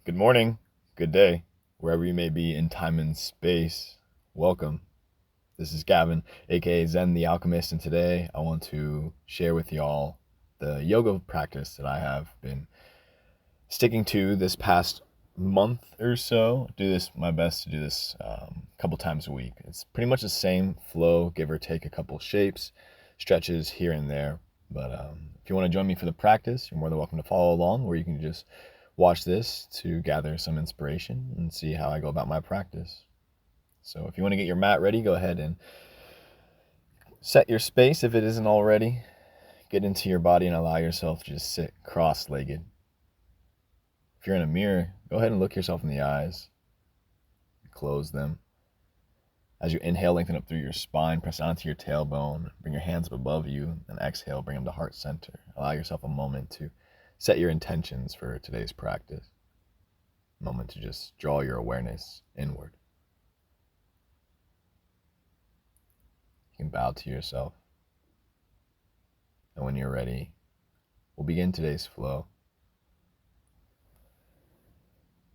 Good morning, good day, wherever you may be in time and space. Welcome. This is Gavin, aka Zen the Alchemist, and today I want to share with y'all the yoga practice that I have been sticking to this past month or so. My best to do this a couple times a week. It's pretty much the same flow, give or take a couple shapes, stretches here and there. But if you want to join me for the practice, you're more than welcome to follow along, where you can just watch this to gather some inspiration and see how I go about my practice. So if you want to get your mat ready, go ahead and set your space if it isn't already. Get into your body and allow yourself to just sit cross-legged. If you're in a mirror, go ahead and look yourself in the eyes. Close them. As you inhale, lengthen up through your spine, press onto your tailbone, bring your hands up above you, and exhale, bring them to heart center. Allow yourself a moment to set your intentions for today's practice. A moment to just draw your awareness inward. You can bow to yourself. And when you're ready, we'll begin today's flow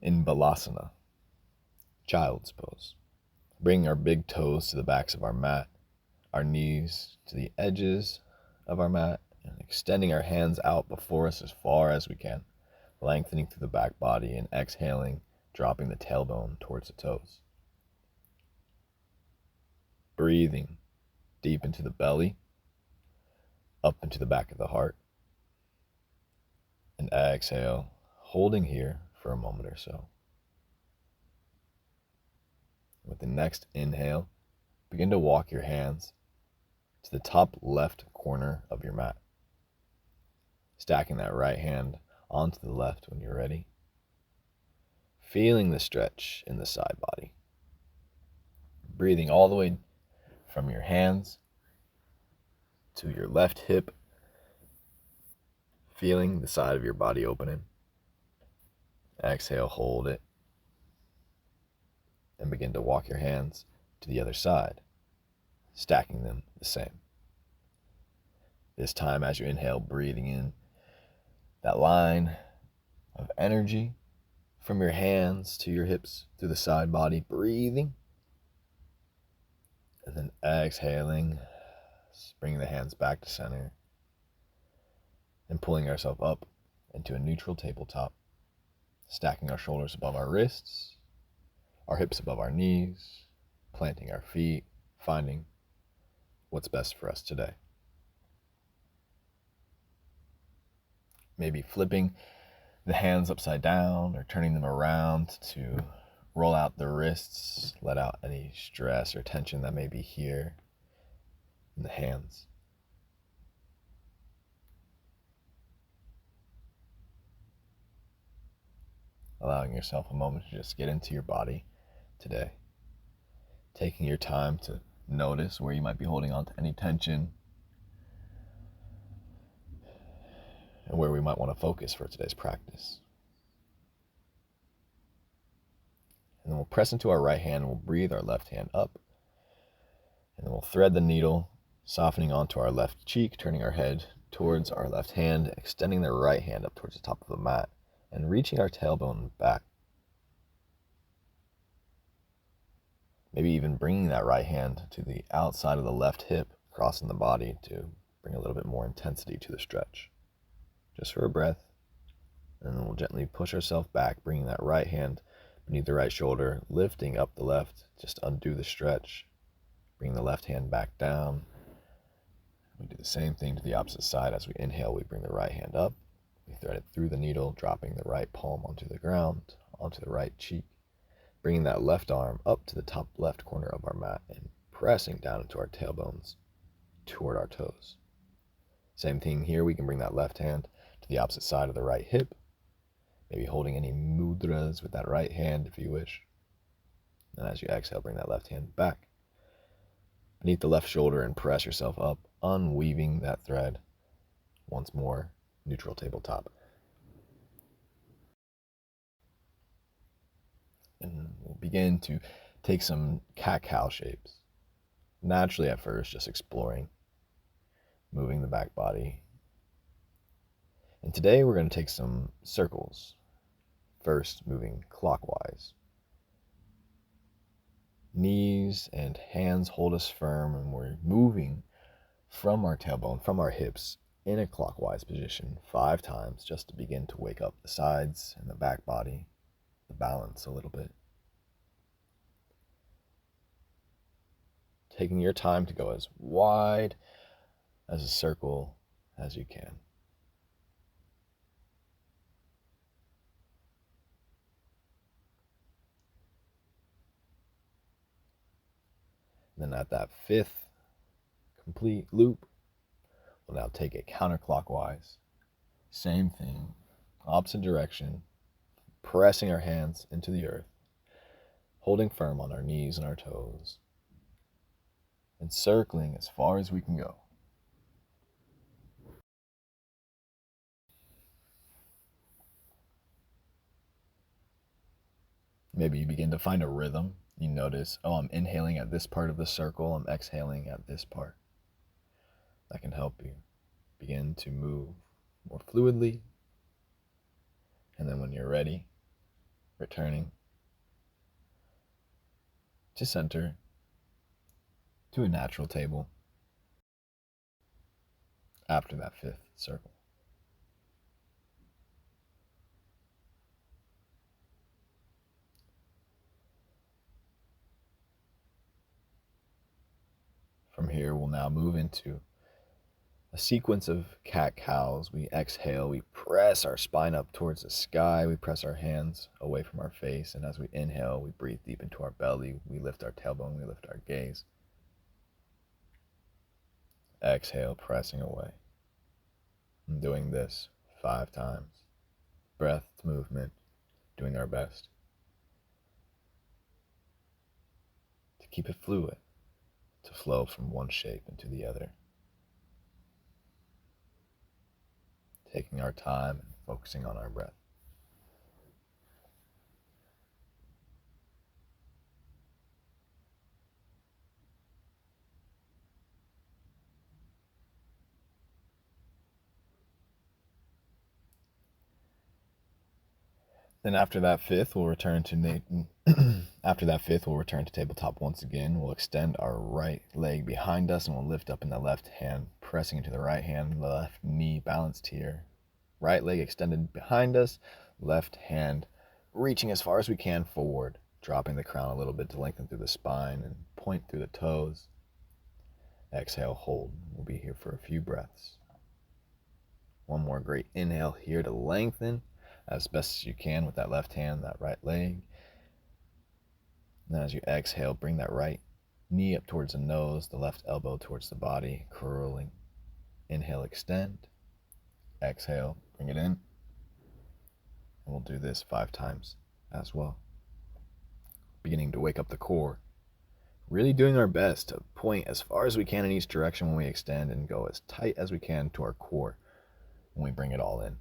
in Balasana, child's pose. Bringing our big toes to the backs of our mat, our knees to the edges of our mat, and extending our hands out before us as far as we can, lengthening through the back body and exhaling, dropping the tailbone towards the toes. Breathing deep into the belly, up into the back of the heart, and exhale, holding here for a moment or so. With the next inhale, begin to walk your hands to the top left corner of your mat, stacking that right hand onto the left when you're ready, feeling the stretch in the side body, breathing all the way from your hands to your left hip, feeling the side of your body opening. Exhale, hold it, and begin to walk your hands to the other side, stacking them the same. This time, as you inhale, breathing in that line of energy from your hands to your hips through the side body, breathing, and then exhaling, bringing the hands back to center and pulling ourselves up into a neutral tabletop, stacking our shoulders above our wrists, our hips above our knees, planting our feet, finding what's best for us today. Maybe flipping the hands upside down or turning them around to roll out the wrists, let out any stress or tension that may be here in the hands. Allowing yourself a moment to just get into your body today. Taking your time to notice where you might be holding on to any tension and where we might want to focus for today's practice. And then we'll press into our right hand and we'll breathe our left hand up. And then we'll thread the needle, softening onto our left cheek, turning our head towards our left hand, extending the right hand up towards the top of the mat, and reaching our tailbone back. Maybe even bringing that right hand to the outside of the left hip, crossing the body to bring a little bit more intensity to the stretch. Just for a breath. And then we'll gently push ourselves back, bringing that right hand beneath the right shoulder, lifting up the left, just undo the stretch. Bring the left hand back down. We do the same thing to the opposite side. As we inhale, we bring the right hand up. We thread it through the needle, dropping the right palm onto the ground, onto the right cheek. Bringing that left arm up to the top left corner of our mat and pressing down into our tailbones toward our toes. Same thing here. We can bring that left hand to the opposite side of the right hip, maybe holding any mudras with that right hand if you wish. And as you exhale, bring that left hand back beneath the left shoulder and press yourself up, unweaving that thread. Once more, neutral tabletop. And we'll begin to take some cat-cow shapes. Naturally at first, just exploring, moving the back body. And today we're going to take some circles, First, moving clockwise. Knees and hands hold us firm, and we're moving from our tailbone, from our hips, in a clockwise position 5 times, just to begin to wake up the sides and the back body, the balance a little bit. Taking your time to go as wide as a circle as you can. Then at that 5th complete loop, we'll now take it counterclockwise. Same thing, opposite direction, pressing our hands into the earth, holding firm on our knees and our toes, and circling as far as we can go. Maybe you begin to find a rhythm. You notice, oh, I'm inhaling at this part of the circle, I'm exhaling at this part. That can help you begin to move more fluidly. And then when you're ready, returning to center, to a natural table after that 5th circle. From here, we'll now move into a sequence of cat-cows. We exhale, we press our spine up towards the sky, we press our hands away from our face, and as we inhale, we breathe deep into our belly, we lift our tailbone, we lift our gaze. Exhale, pressing away. I'm doing this 5 times. Breath to movement, doing our best to keep it fluid, to flow from one shape into the other. Taking our time and focusing on our breath. Then after that 5th, we'll return to after that 5th, we'll return to tabletop once again. We'll extend our right leg behind us and we'll lift up in the left hand, pressing into the right hand, left knee balanced here. Right leg extended behind us, left hand reaching as far as we can forward, dropping the crown a little bit to lengthen through the spine and point through the toes. Exhale, hold. We'll be here for a few breaths. One more great inhale here to lengthen as best as you can with that left hand, that right leg. And then as you exhale, bring that right knee up towards the nose, the left elbow towards the body, curling. Inhale, extend. Exhale, bring it in. And we'll do this 5 times as well. Beginning to wake up the core. Really doing our best to point as far as we can in each direction when we extend and go as tight as we can to our core when we bring it all in.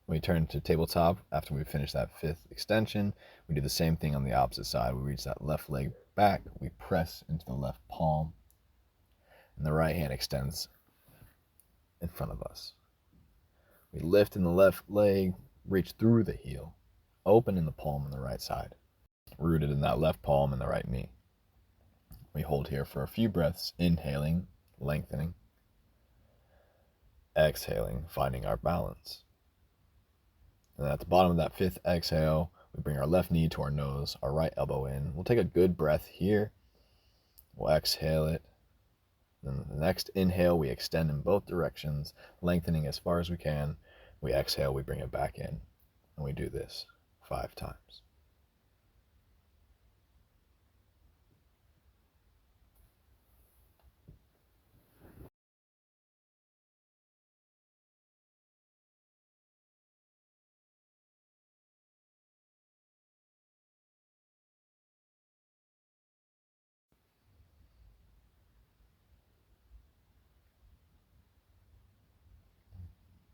We turn to tabletop after we finish that 5th extension. We do the same thing on the opposite side. We reach that left leg back, we press into the left palm, and the right hand extends in front of us. We lift in the left leg, reach through the heel, open in the palm on the right side, rooted in that left palm and the right knee. We hold here for a few breaths, inhaling, lengthening, exhaling, finding our balance. And at the bottom of that 5th exhale, we bring our left knee to our nose, our right elbow in. We'll take a good breath here. We'll exhale it. Then the next inhale, we extend in both directions, lengthening as far as we can. We exhale, we bring it back in. And we do this 5 times.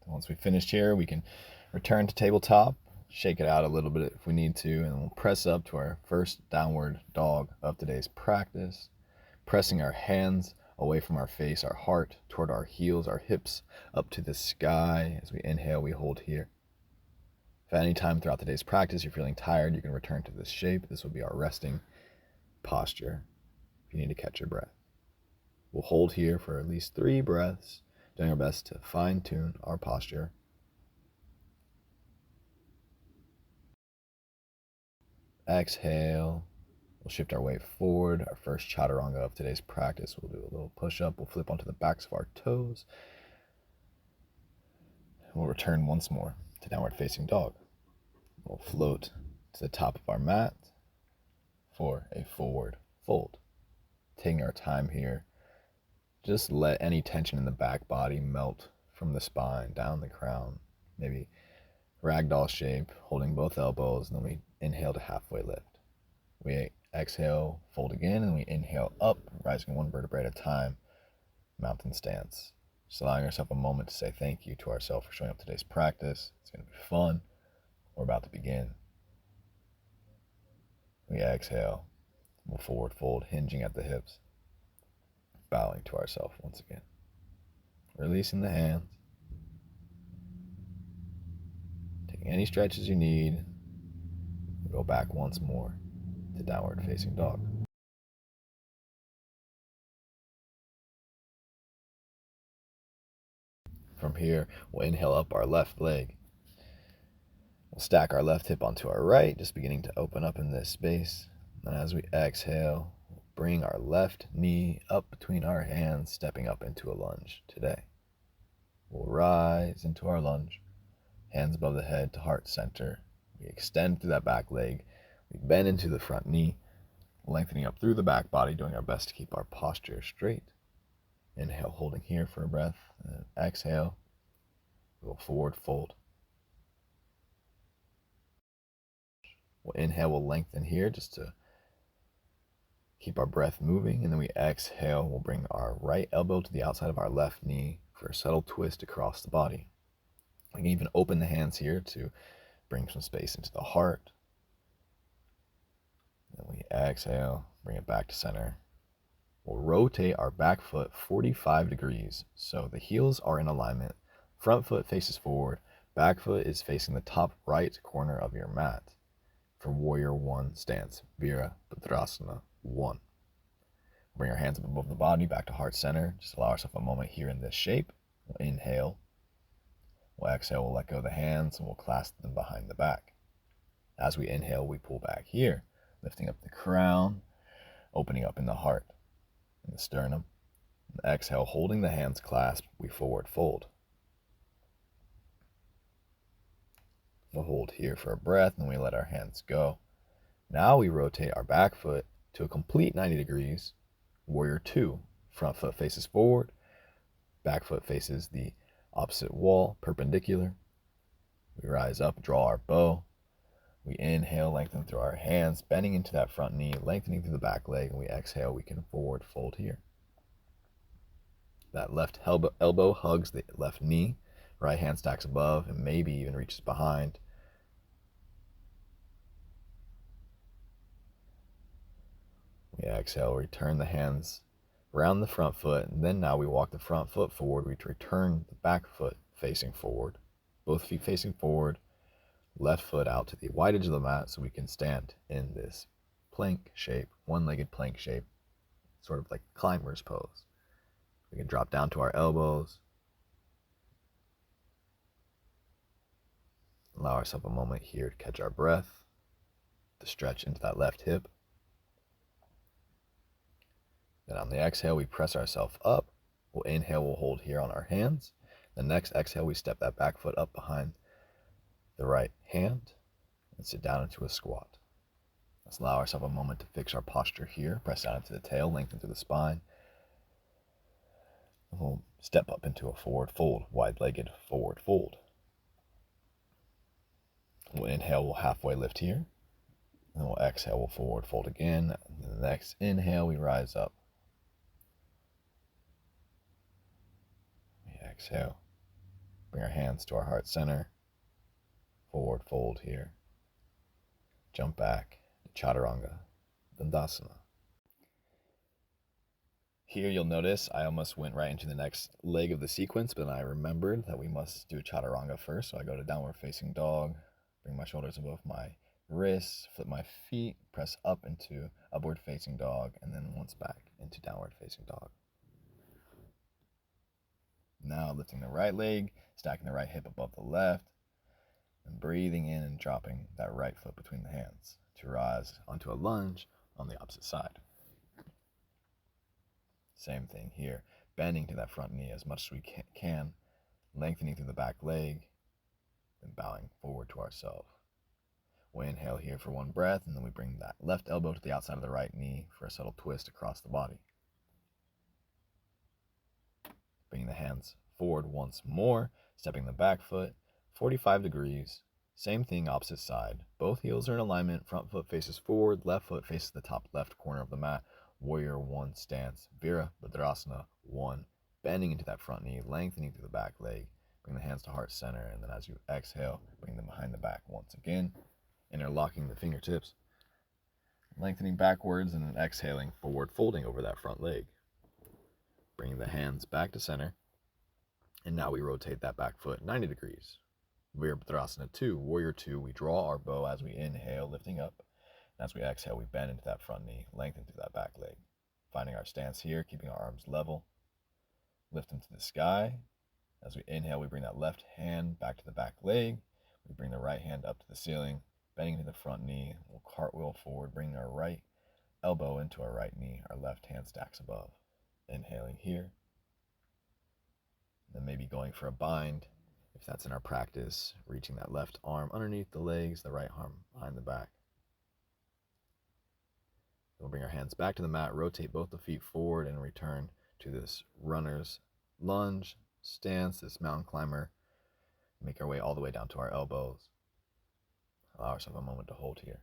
Once we've finished here, we can Return to tabletop, shake it out a little bit if we need to, and we'll press up to our first downward dog of today's practice, pressing our hands away from our face, our heart, toward our heels, our hips, up to the sky. As we inhale, we hold here. If at any time throughout today's practice you're feeling tired, you can return to this shape. This will be our resting posture if you need to catch your breath. We'll hold here for at least 3 breaths, doing our best to fine-tune our posture. Exhale. We'll shift our weight forward. Our first chaturanga of today's practice. We'll do a little push-up. We'll flip onto the backs of our toes. We'll return once more to downward facing dog. We'll float to the top of our mat for a forward fold. Taking our time here, just let any tension in the back body melt from the spine, down the crown, maybe ragdoll shape, holding both elbows, and then we inhale to halfway lift. We exhale, fold again, and we inhale up, rising 1 vertebrae at a time, mountain stance. Just allowing ourselves a moment to say thank you to ourselves for showing up today's practice. It's going to be fun. We're about to begin. We exhale, we'll forward fold, hinging at the hips, bowing to ourselves once again. Releasing the hands. Taking any stretches you need. We'll go back once more to downward facing dog. From here, we'll inhale up our left leg. We'll stack our left hip onto our right, just beginning to open up in this space. And as we exhale, we'll bring our left knee up between our hands, stepping up into a lunge today. We'll rise into our lunge, hands above the head to heart center. We extend through that back leg. We bend into the front knee, lengthening up through the back body, doing our best to keep our posture straight. Inhale, holding here for a breath. And exhale, we'll forward fold. We'll inhale, we'll lengthen here just to keep our breath moving. And then we exhale, we'll bring our right elbow to the outside of our left knee for a subtle twist across the body. We can even open the hands here to bring some space into the heart. Then we exhale, bring it back to center. We'll rotate our back foot 45 degrees. So the heels are in alignment. Front foot faces forward. Back foot is facing the top right corner of your mat. For Warrior 1 stance, Virabhadrasana 1. Bring our hands up above the body, back to heart center. Just allow ourselves a moment here in this shape. We'll inhale. We'll exhale, we'll let go of the hands, and we'll clasp them behind the back. As we inhale, we pull back here, lifting up the crown, opening up in the heart, in the sternum. And exhale, holding the hands clasped, we forward fold. We'll hold here for a breath, and we let our hands go. Now we rotate our back foot to a complete 90 degrees. Warrior 2. Front foot faces forward. Back foot faces the opposite wall, perpendicular. We rise up, draw our bow. We inhale, lengthen through our hands, bending into that front knee, lengthening through the back leg, and we exhale, we can forward fold here. That left elbow hugs the left knee. Right hand stacks above and maybe even reaches behind. We exhale, return the hands around the front foot, and then now we walk the front foot forward. We return the back foot facing forward. Both feet facing forward, left foot out to the wide edge of the mat so we can stand in this plank shape, one-legged plank shape, sort of like climber's pose. We can drop down to our elbows. Allow ourselves a moment here to catch our breath, to stretch into that left hip. Then on the exhale, we press ourselves up. We'll inhale, we'll hold here on our hands. The next exhale, we step that back foot up behind the right hand and sit down into a squat. Let's allow ourselves a moment to fix our posture here. Press down into the tail, lengthen through the spine. And we'll step up into a forward fold, wide-legged forward fold. We'll inhale, we'll halfway lift here. And we'll exhale, we'll forward fold again. And the next inhale, we rise up. We exhale. Bring our hands to our heart center. forward fold here, jump back to Chaturanga Dandasana. Here you'll notice I almost went right into the next leg of the sequence, but then I remembered that we must do Chaturanga first. So I go to downward facing dog, bring my shoulders above my wrists, flip my feet, press up into upward facing dog, and then once back into downward facing dog. Now lifting the right leg, stacking the right hip above the left, and breathing in and dropping that right foot between the hands to rise onto a lunge on the opposite side. Same thing here, bending to that front knee as much as we can, lengthening through the back leg, and bowing forward to ourselves. We inhale here for one breath, and then we bring that left elbow to the outside of the right knee for a subtle twist across the body. Bringing the hands forward once more, stepping the back foot 45 degrees. Same thing, opposite side. Both heels are in alignment, front foot faces forward, left foot faces the top left corner of the mat. Warrior one stance, Virabhadrasana 1, bending into that front knee, lengthening through the back leg. Bring the hands to heart center, and then as you exhale, bring them behind the back once again, interlocking the fingertips, lengthening backwards, and then exhaling, forward folding over that front leg. Bringing the hands back to center, and now we rotate that back foot 90 degrees. Virabhadrasana 2, Warrior 2, we draw our bow as we inhale, lifting up. As we exhale, we bend into that front knee, lengthen through that back leg. Finding our stance here, keeping our arms level. Lift them to the sky. As we inhale, we bring that left hand back to the back leg. We bring the right hand up to the ceiling, bending to the front knee. We'll cartwheel forward, bringing our right elbow into our right knee. Our left hand stacks above. Inhaling here. Then maybe going for a bind, if that's in our practice. Reaching that left arm underneath the legs, the right arm behind the back. We'll bring our hands back to the mat, rotate both the feet forward, and return to this runner's lunge stance, this mountain climber. Make our way all the way down to our elbows. Allow ourselves a moment to hold here.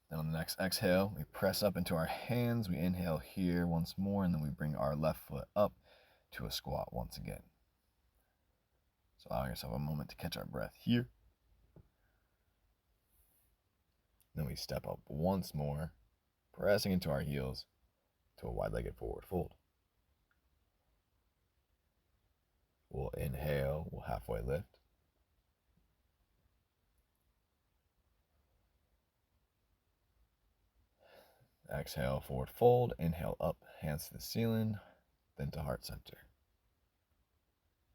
Then on the next exhale, we press up into our hands. We inhale here once more, and then we bring our left foot up to a squat once again. So allowing yourself a moment to catch our breath here. Then we step up once more, pressing into our heels to a wide-legged forward fold. We'll inhale, we'll halfway lift. Exhale, forward fold. Inhale up, hands to the ceiling, then to heart center.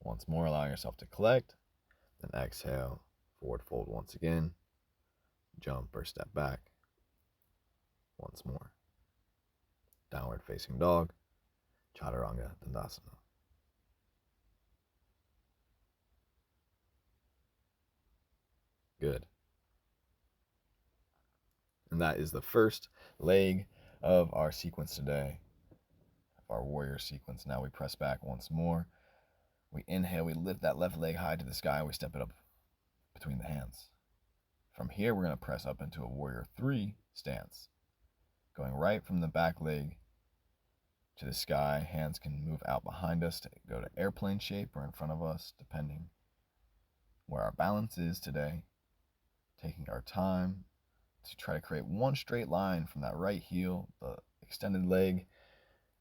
Once more, allowing yourself to collect. Then exhale, forward fold once again. Jump or step back. Once more. Downward facing dog, Chaturanga Dandasana. Good. And that is the first leg of our sequence today, of our warrior sequence. Now we press back once more. We inhale, we lift that left leg high to the sky, we step it up between the hands. From here, we're going to press up into a warrior 3 stance. Going right from the back leg to the sky, hands can move out behind us to go to airplane shape or in front of us, depending where our balance is today. Taking our time to try to create one straight line from that right heel, the extended leg,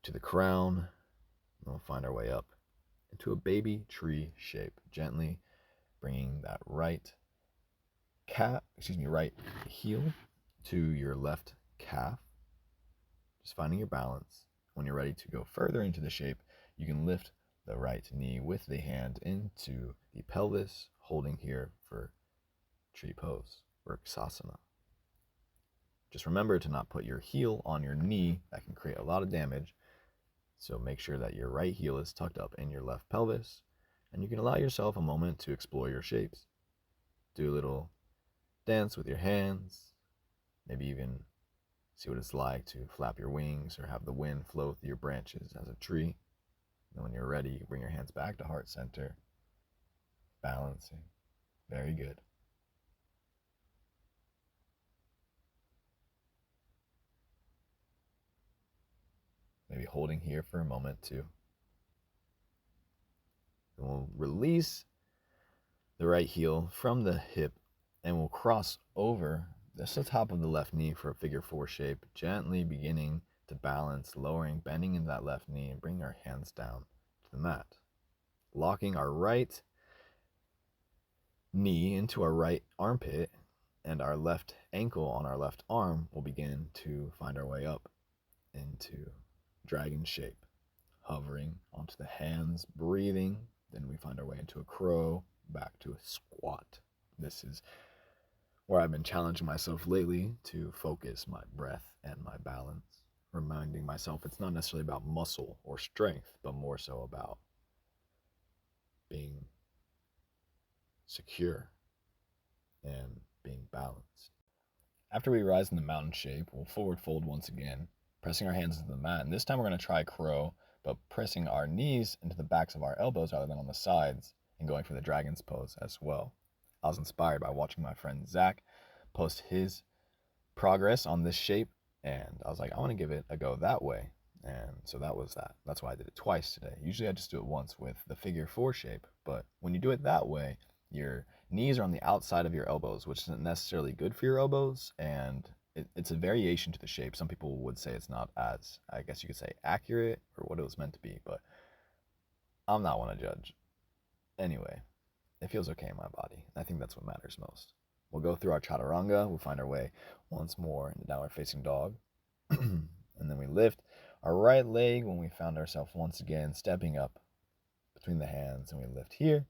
to the crown. And we'll find our way up into a baby tree shape, gently bringing that right heel to your left calf. Just finding your balance. When you're ready to go further into the shape, you can lift the right knee with the hand into the pelvis, holding here for tree pose, Vrksasana. Just remember to not put your heel on your knee. That can create a lot of damage. So make sure that your right heel is tucked up in your left pelvis, and you can allow yourself a moment to explore your shapes. Do a little dance with your hands, maybe even see what it's like to flap your wings or have the wind flow through your branches as a tree. And when you're ready, you bring your hands back to heart center, balancing. Very good. holding here for a moment too. And we'll release the right heel from the hip and we'll cross over just the top of the left knee for a figure 4 shape, gently beginning to balance, lowering, bending into that left knee and bringing our hands down to the mat. Locking our right knee into our right armpit and our left ankle on our left arm will begin to find our way up into dragon shape, hovering onto the hands, breathing. Then we find our way into a crow, back to a squat. This is where I've been challenging myself lately to focus my breath and my balance, reminding myself it's not necessarily about muscle or strength, but more so about being secure and being balanced. After we rise in the mountain shape, we'll forward fold once again, pressing our hands into the mat. And this time we're going to try crow, but pressing our knees into the backs of our elbows rather than on the sides, and going for the dragon's pose as well. I was inspired by watching my friend Zach post his progress on this shape, and I was like, I want to give it a go that way. And so that was that. That's why I did it twice today. Usually I just do it once with the figure 4 shape, but when you do it that way, your knees are on the outside of your elbows, which isn't necessarily good for your elbows, and it's a variation to the shape. Some people would say it's not as, I guess you could say, accurate or what it was meant to be, but I'm not one to judge. Anyway, it feels okay in my body. I think that's what matters most. We'll go through our chaturanga. We'll find our way once more into downward facing dog. And then we lift our right leg when we found ourselves once again stepping up between the hands, and we lift here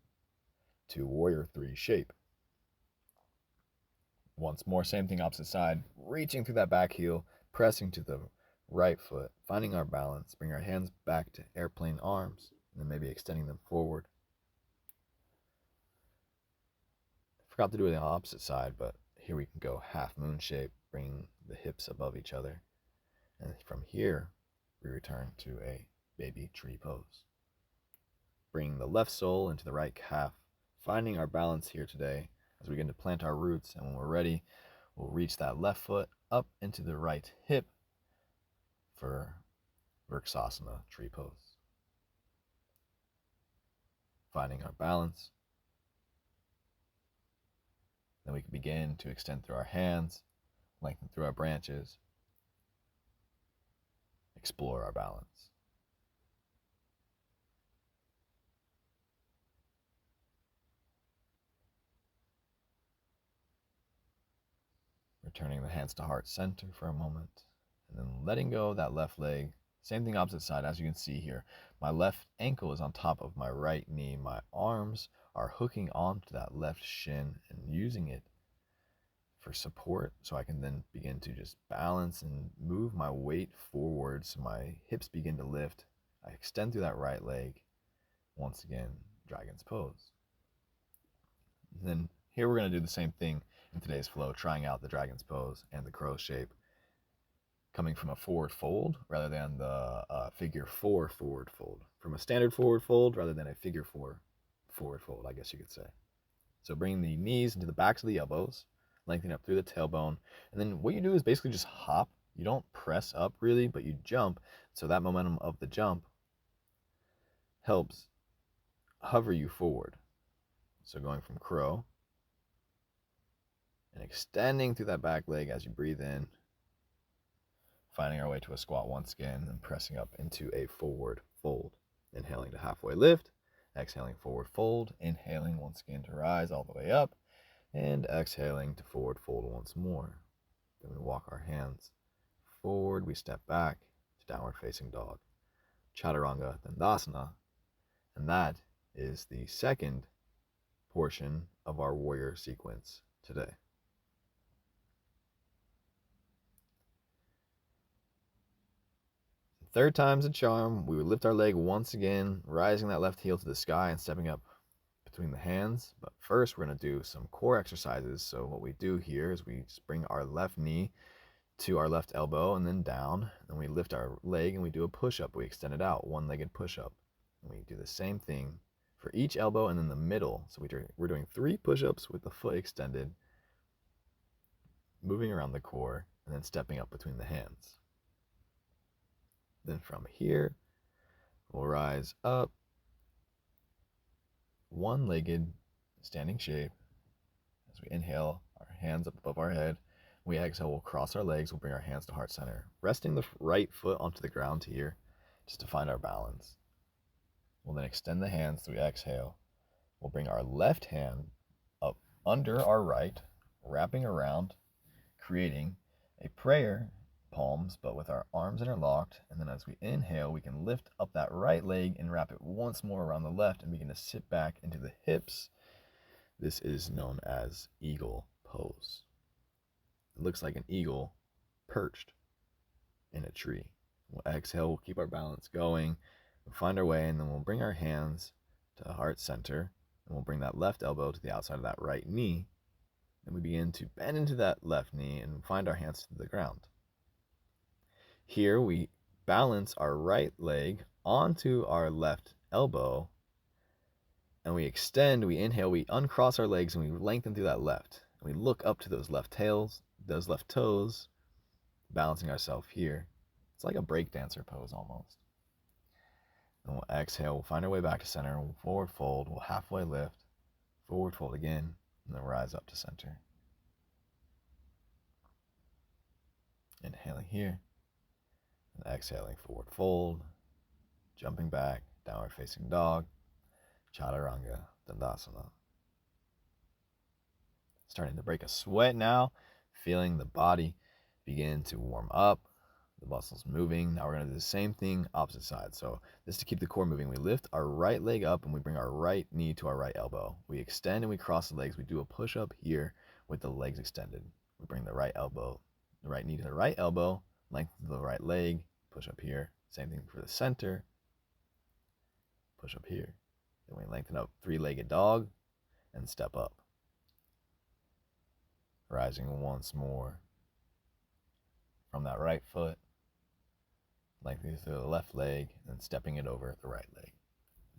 to warrior 3 shape. Once more, same thing, opposite side, reaching through that back heel, pressing to the right foot, finding our balance, bring our hands back to airplane arms, and then maybe extending them forward. Forgot to do it on the opposite side, but here we can go half moon shape, bringing the hips above each other. And from here, we return to a baby tree pose. Bringing the left sole into the right calf, finding our balance here today as we begin to plant our roots. And when we're ready, we'll reach that left foot up into the right hip for Vrksasana tree pose. Finding our balance. Then we can begin to extend through our hands, lengthen through our branches, explore our balance. Returning the hands to heart center for a moment, and then letting go of that left leg. Same thing opposite side. As you can see here, my left ankle is on top of my right knee. My arms are hooking onto that left shin and using it for support, so I can then begin to just balance and move my weight forward so my hips begin to lift. I extend through that right leg. Once again, dragon's pose. And then here we're going to do the same thing in today's flow, trying out the dragon's pose and the crow shape, coming from a forward fold rather than the figure 4 forward fold, from a standard forward fold rather than a figure 4 forward fold, I guess you could say. So bringing the knees into the backs of the elbows, lengthening up through the tailbone, and then what you do is basically just hop. You don't press up really, but you jump, so that momentum of the jump helps hover you forward. So going from crow and extending through that back leg as you breathe in, finding our way to a squat once again, and pressing up into a forward fold. Inhaling to halfway lift, exhaling forward fold, inhaling once again to rise all the way up, and exhaling to forward fold once more. Then we walk our hands forward, we step back to downward facing dog, chaturanga dandasana, and that is the second portion of our warrior sequence today. Third time's a charm. We would lift our leg once again, rising that left heel to the sky and stepping up between the hands. But first, we're going to do some core exercises. So what we do here is we just bring our left knee to our left elbow and then down. Then we lift our leg and we do a push-up. We extend it out, one-legged push-up. And we do the same thing for each elbow and then the middle. So we're doing 3 push-ups with the foot extended, moving around the core, and then stepping up between the hands. Then from here, we'll rise up, one-legged standing shape. As we inhale, our hands up above our head. We exhale, we'll cross our legs, we'll bring our hands to heart center, resting the right foot onto the ground here, just to find our balance. We'll then extend the hands as we exhale. We'll bring our left hand up under our right, wrapping around, creating a prayer palms, but with our arms interlocked. And then as we inhale, we can lift up that right leg and wrap it once more around the left and begin to sit back into the hips. This is known as eagle pose. It looks like an eagle perched in a tree. We'll exhale, we'll keep our balance going, we'll find our way, and then we'll bring our hands to heart center, and we'll bring that left elbow to the outside of that right knee. And we begin to bend into that left knee and find our hands to the ground. Here we balance our right leg onto our left elbow, and we extend, we inhale, we uncross our legs, and we lengthen through that left. And we look up to those left toes, balancing ourselves here. It's like a breakdancer pose almost. And we'll exhale, we'll find our way back to center, we'll forward fold, we'll halfway lift, forward fold again, and then rise up to center. Inhaling here, and exhaling, forward fold, jumping back, downward facing dog, Chaturanga Dandasana. Starting to break a sweat now, feeling the body begin to warm up, the muscles moving. Now we're going to do the same thing opposite side. So this is to keep the core moving. We lift our right leg up and we bring our right knee to our right elbow. We extend and we cross the legs. We do a push up here with the legs extended. We bring the right knee to the right elbow, lengthen the right leg, push up here. Same thing for the center, push up here. Then we lengthen up, three-legged dog, and step up. Rising once more from that right foot, lengthening through the left leg, and then stepping it over the right leg.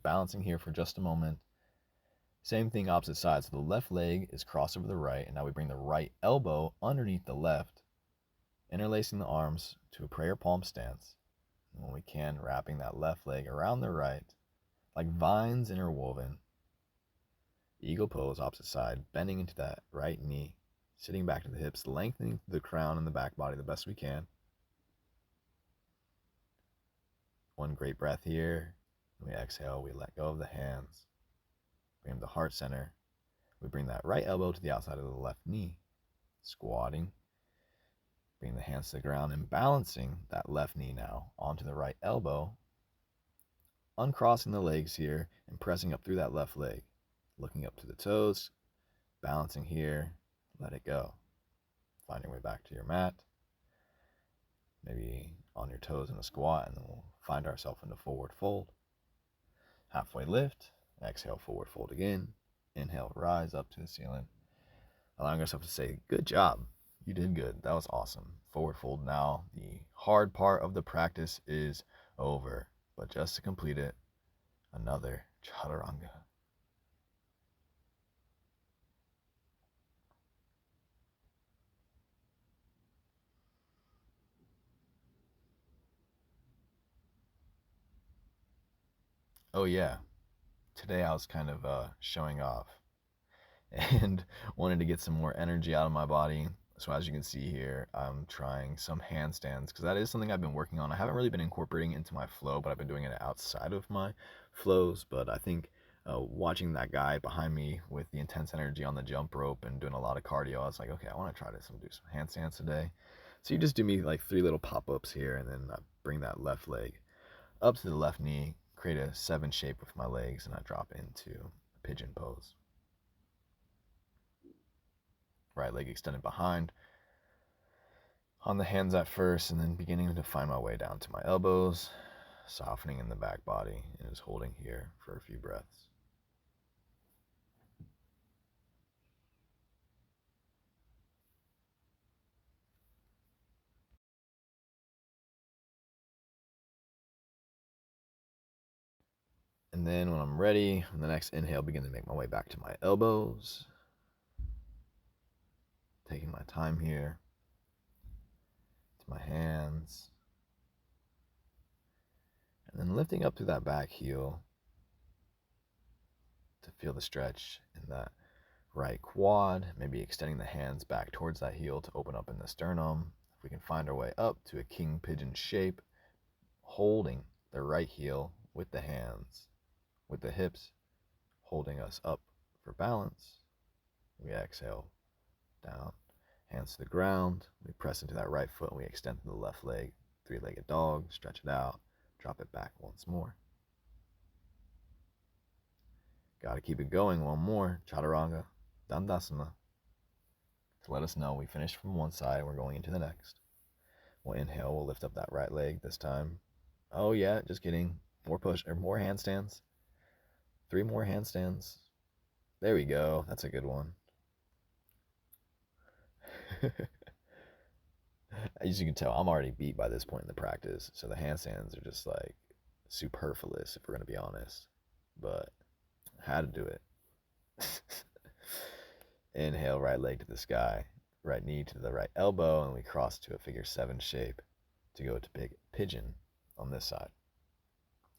Balancing here for just a moment. Same thing opposite side. So the left leg is crossed over the right, and now we bring the right elbow underneath the left, interlacing the arms to a prayer palm stance. And when we can, wrapping that left leg around the right, like vines interwoven. Eagle pose, opposite side, bending into that right knee, sitting back to the hips, lengthening the crown and the back body the best we can. One great breath here. We exhale, we let go of the hands. Bring them to heart center. We bring that right elbow to the outside of the left knee. Squatting. Bring the hands to the ground and balancing that left knee now onto the right elbow. Uncrossing the legs here and pressing up through that left leg. Looking up to the toes. Balancing here. Let it go. Find your way back to your mat. Maybe on your toes in a squat, and then we'll find ourselves into forward fold. Halfway lift. Exhale, forward fold again. Inhale, rise up to the ceiling. Allowing yourself to say, good job. You did good. That was awesome. Forward fold now. The hard part of the practice is over. But just to complete it, another Chaturanga. Oh yeah, today I was kind of showing off and wanted to get some more energy out of my body. So as you can see here, I'm trying some handstands because that is something I've been working on. I haven't really been incorporating into my flow, but I've been doing it outside of my flows. But I think watching that guy behind me with the intense energy on the jump rope and doing a lot of cardio, I was like, okay, I want to try to do some handstands today. So you just do me like 3 little pop-ups here, and then I bring that left leg up to the left knee, create a 7 shape with my legs, and I drop into pigeon pose. Right leg extended behind, on the hands at first, and then beginning to find my way down to my elbows, softening in the back body, and just holding here for a few breaths. And then when I'm ready, on the next inhale, begin to make my way back to my elbows. Taking my time here, to my hands. And then lifting up through that back heel to feel the stretch in that right quad, maybe extending the hands back towards that heel to open up in the sternum. If we can find our way up to a king pigeon shape, holding the right heel with the hands, with the hips holding us up for balance. We exhale down, hands to the ground. We press into that right foot and we extend to the left leg, three-legged dog, stretch it out, drop it back once more. Got to keep it going. One more, Chaturanga Dandasana, to let us know we finished from one side and we're going into the next. We'll inhale, we'll lift up that right leg this time. Oh yeah, just kidding. More push or more handstands. 3 more handstands. There we go. That's a good one. As you can tell, I'm already beat by this point in the practice, so the handstands are just like superfluous if we're gonna be honest. But I had to do it. Inhale, right leg to the sky, right knee to the right elbow, and we cross to a figure 7 shape to go to big pigeon on this side.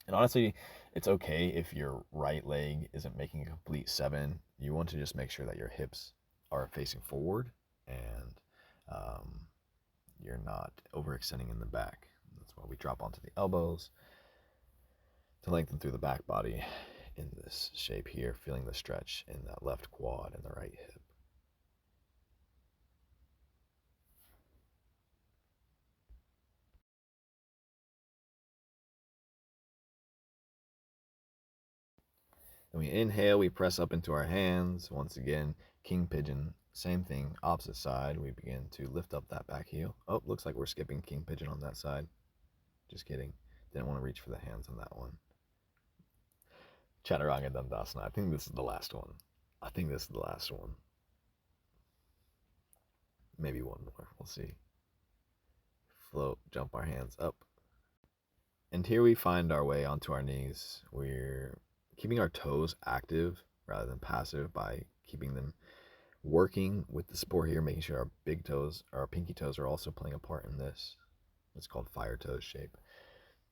And honestly, it's okay if your right leg isn't making a complete 7. You want to just make sure that your hips are facing forward and you're not overextending in the back. That's why we drop onto the elbows to lengthen through the back body in this shape here, feeling the stretch in that left quad and the right hip. Then we inhale, we press up into our hands. Once again, king pigeon, same thing, opposite side. We begin to lift up that back heel. Oh, looks like we're skipping king pigeon on that side. Just kidding. Didn't want to reach for the hands on that one. Chaturanga Dandasana. I think this is the last one. Maybe one more. We'll see. Float, jump our hands up. And here we find our way onto our knees. We're keeping our toes active rather than passive by keeping them working with the support here, making sure our big toes, our pinky toes are also playing a part in this. It's called fire toes shape.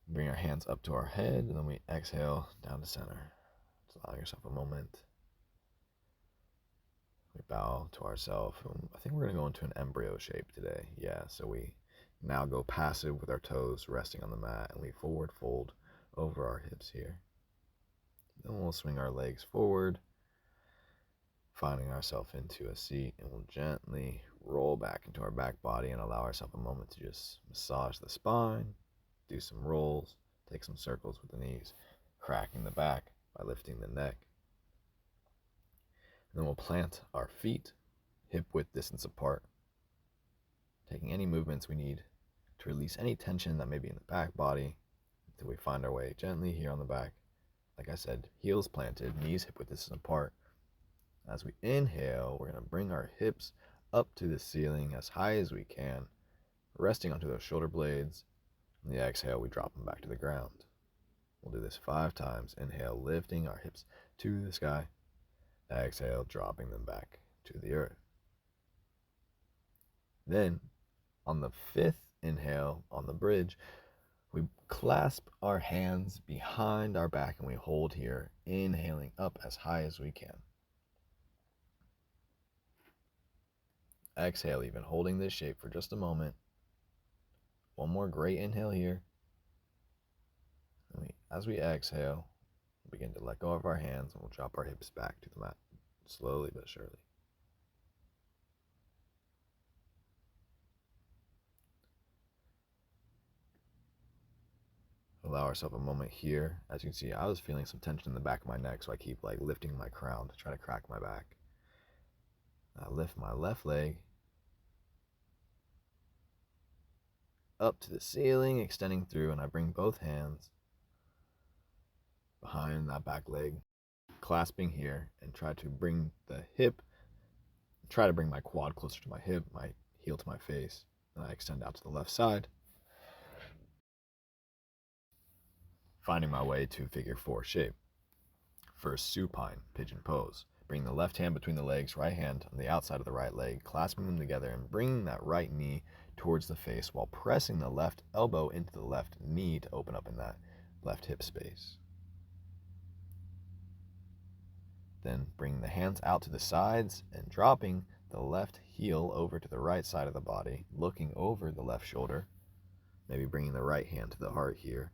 Bring our hands up to our head, and then we exhale down to center. Just allow yourself a moment. We bow to ourselves. I think we're going to go into an embryo shape today. Yeah, so we now go passive with our toes resting on the mat, and we forward fold over our hips here. Then we'll swing our legs forward, finding ourselves into a seat, and we'll gently roll back into our back body and allow ourselves a moment to just massage the spine, do some rolls, take some circles with the knees, cracking the back by lifting the neck. And then we'll plant our feet hip width distance apart, taking any movements we need to release any tension that may be in the back body until we find our way gently here on the back. Like I said, heels planted, knees hip width distance apart. As we inhale, we're going to bring our hips up to the ceiling as high as we can, resting onto those shoulder blades. On the exhale, we drop them back to the ground. We'll do this 5 times. Inhale, lifting our hips to the sky. Exhale, dropping them back to the earth. Then, on the 5th inhale, on the bridge, we clasp our hands behind our back and we hold here, inhaling up as high as we can. Exhale, even holding this shape for just a moment. One more great inhale here. And as we exhale, we'll begin to let go of our hands and we'll drop our hips back to the mat, slowly but surely. Allow ourselves a moment here. As you can see, I was feeling some tension in the back of my neck, so I keep like lifting my crown to try to crack my back. I lift my left leg up to the ceiling, extending through, and I bring both hands behind that back leg, clasping here, and try to bring the hip, try to bring my quad closer to my hip, my heel to my face. Then I extend out to the left side, finding my way to figure 4 shape. First, supine pigeon pose. Bring the left hand between the legs, right hand on the outside of the right leg, clasping them together and bringing that right knee towards the face while pressing the left elbow into the left knee to open up in that left hip space. Then bring the hands out to the sides and dropping the left heel over to the right side of the body, looking over the left shoulder, maybe bringing the right hand to the heart here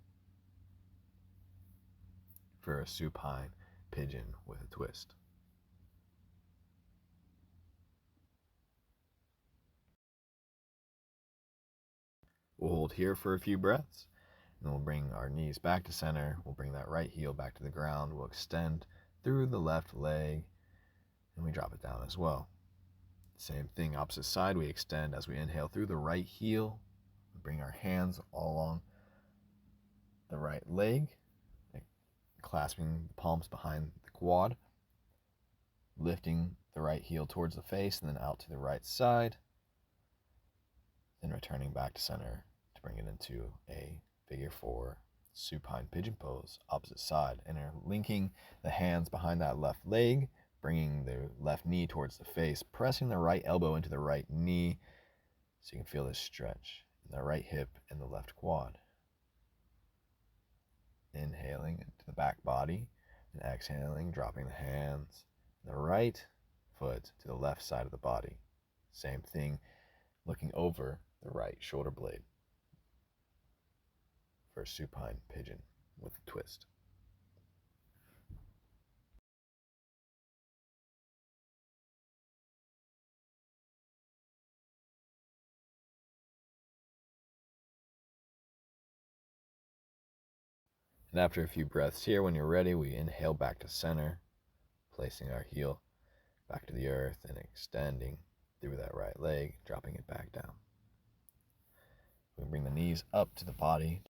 for a supine pigeon with a twist. We'll hold here for a few breaths, and then we'll bring our knees back to center. We'll bring that right heel back to the ground. We'll extend through the left leg, and we drop it down as well. Same thing, opposite side, we extend as we inhale through the right heel. We bring our hands all along the right leg, clasping the palms behind the quad, lifting the right heel towards the face and then out to the right side, then returning back to center to bring it into a figure four supine pigeon pose, opposite side, interlinking the hands behind that left leg, bringing the left knee towards the face, pressing the right elbow into the right knee so you can feel this stretch in the right hip and the left quad. Inhaling into the back body and exhaling, dropping the hands, the right foot to the left side of the body. Same thing, looking over the right shoulder blade for a supine pigeon with a twist. And after a few breaths here, when you're ready, we inhale back to center, placing our heel back to the earth and extending through that right leg, dropping it back down. We bring the knees up to the body,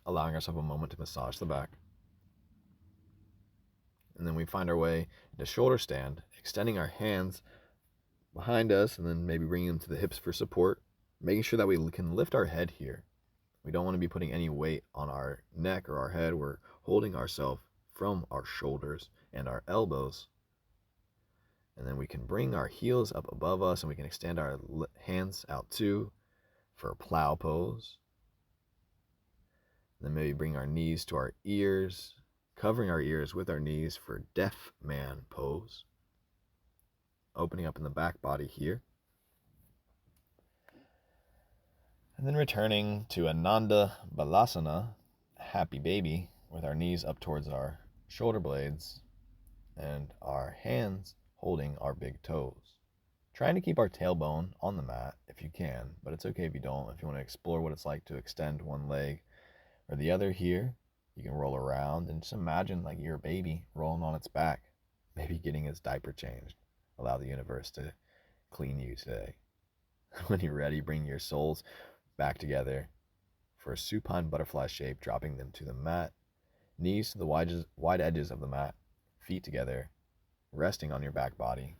allowing ourselves a moment to massage the back. And then we find our way into shoulder stand, extending our hands behind us and then maybe bringing them to the hips for support, making sure that we can lift our head here. We don't want to be putting any weight on our neck or our head. We're holding ourselves from our shoulders and our elbows. And then we can bring our heels up above us and we can extend our hands out too for a plow pose. Then maybe bring our knees to our ears, covering our ears with our knees for deaf man pose. Opening up in the back body here. And then returning to Ananda Balasana, happy baby, with our knees up towards our shoulder blades and our hands holding our big toes. Trying to keep our tailbone on the mat if you can, but it's okay if you don't. If you want to explore what it's like to extend one leg or the other here, you can roll around and just imagine like you're a baby rolling on its back, maybe getting its diaper changed. Allow the universe to clean you today. When you're ready, bring your soles back together for a supine butterfly shape, dropping them to the mat, knees to the wide edges of the mat, feet together, resting on your back body.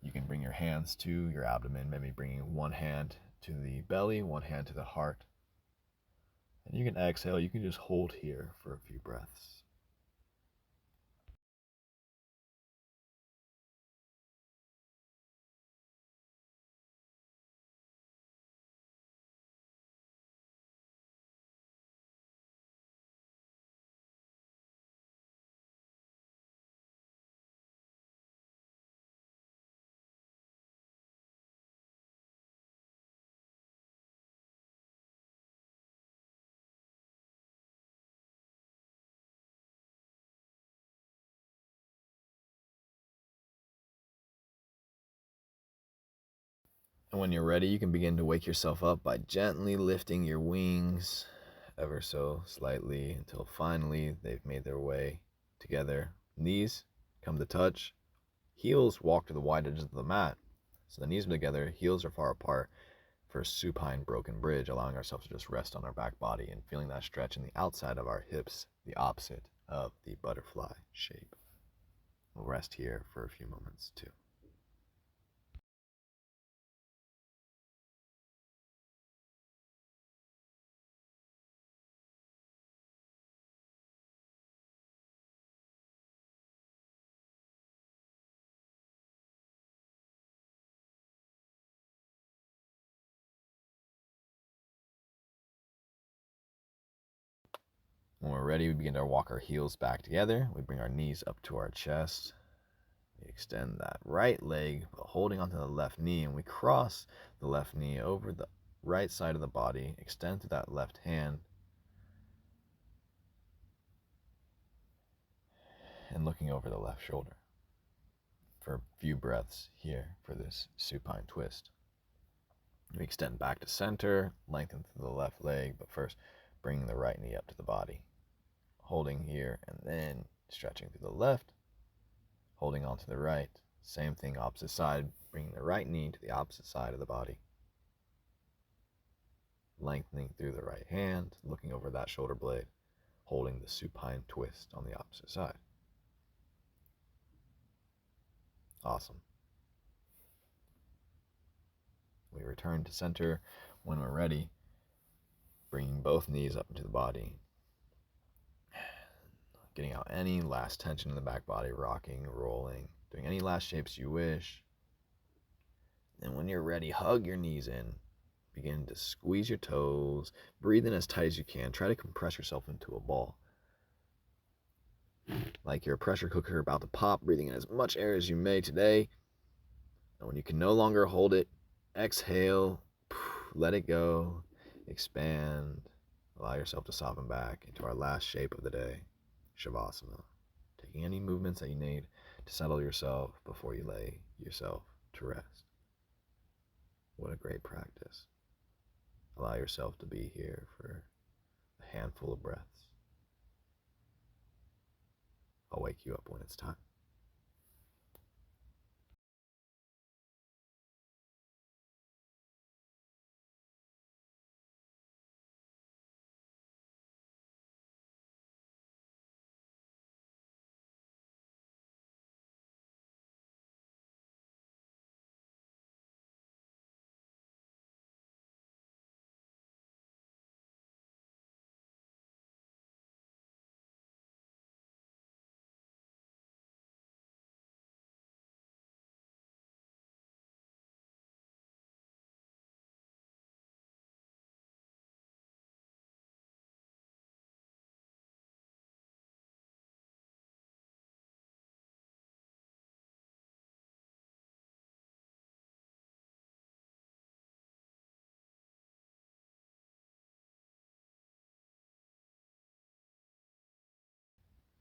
You can bring your hands to your abdomen, maybe bringing one hand to the belly, one hand to the heart. And you can exhale, you can just hold here for a few breaths. And when you're ready, you can begin to wake yourself up by gently lifting your wings ever so slightly until finally they've made their way together. Knees come to touch, heels walk to the wide edges of the mat. So the knees are together, heels are far apart for a supine broken bridge, allowing ourselves to just rest on our back body and feeling that stretch in the outside of our hips, the opposite of the butterfly shape. We'll rest here for a few moments too. When we're ready, we begin to walk our heels back together. We bring our knees up to our chest. We extend that right leg, holding onto the left knee, and we cross the left knee over the right side of the body, extend to that left hand, and looking over the left shoulder for a few breaths here for this supine twist. We extend back to center, lengthen through the left leg, but first bringing the right knee up to the body, holding here, and then stretching through the left, holding onto the right. Same thing, opposite side, bringing the right knee to the opposite side of the body, lengthening through the right hand, looking over that shoulder blade, holding the supine twist on the opposite side. Awesome. We return to center when we're ready, bringing both knees up into the body, getting out any last tension in the back body, rocking, rolling, doing any last shapes you wish. And when you're ready, hug your knees in. Begin to squeeze your toes. Breathe in as tight as you can. Try to compress yourself into a ball. Like you're a pressure cooker about to pop, breathing in as much air as you may today. And when you can no longer hold it, exhale, let it go, expand. Allow yourself to soften back into our last shape of the day, Shavasana. Taking any movements that you need to settle yourself before you lay yourself to rest. What a great practice. Allow yourself to be here for a handful of breaths. I'll wake you up when it's time.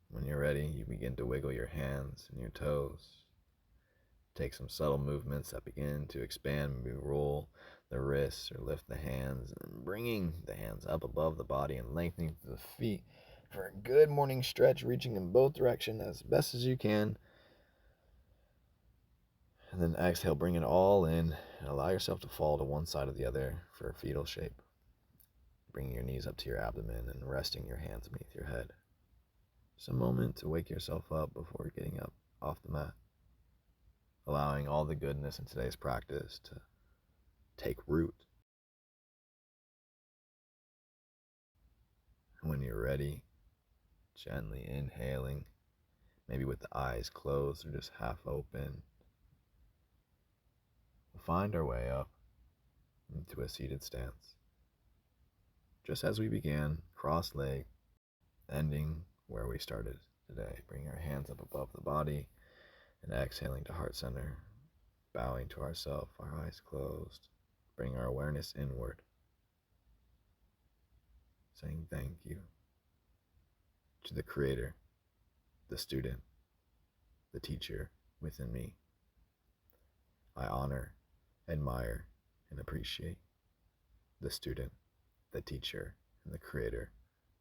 When you're ready, you begin to wiggle your hands and your toes. Take some subtle movements that begin to expand. Maybe roll the wrists or lift the hands, and bringing the hands up above the body and lengthening the feet for a good morning stretch, reaching in both directions as best as you can. And then exhale, bring it all in and allow yourself to fall to one side or the other for a fetal shape. Bringing your knees up to your abdomen and resting your hands beneath your head. Just a moment to wake yourself up before getting up off the mat. Allowing all the goodness in today's practice to take root. And when you're ready, gently inhaling, maybe with the eyes closed or just half open. We'll find our way up into a seated stance. Just as we began, cross-legged, ending where we started today. Bring our hands up above the body and exhaling to heart center, bowing to ourselves, our eyes closed. Bring our awareness inward, saying thank you to the Creator, the student, the teacher within me. I honor, admire, and appreciate the student, the teacher, and the Creator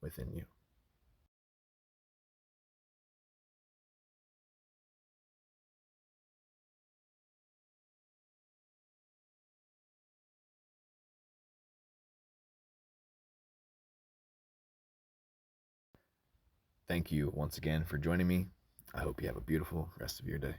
within you. Thank you once again for joining me. I hope you have a beautiful rest of your day.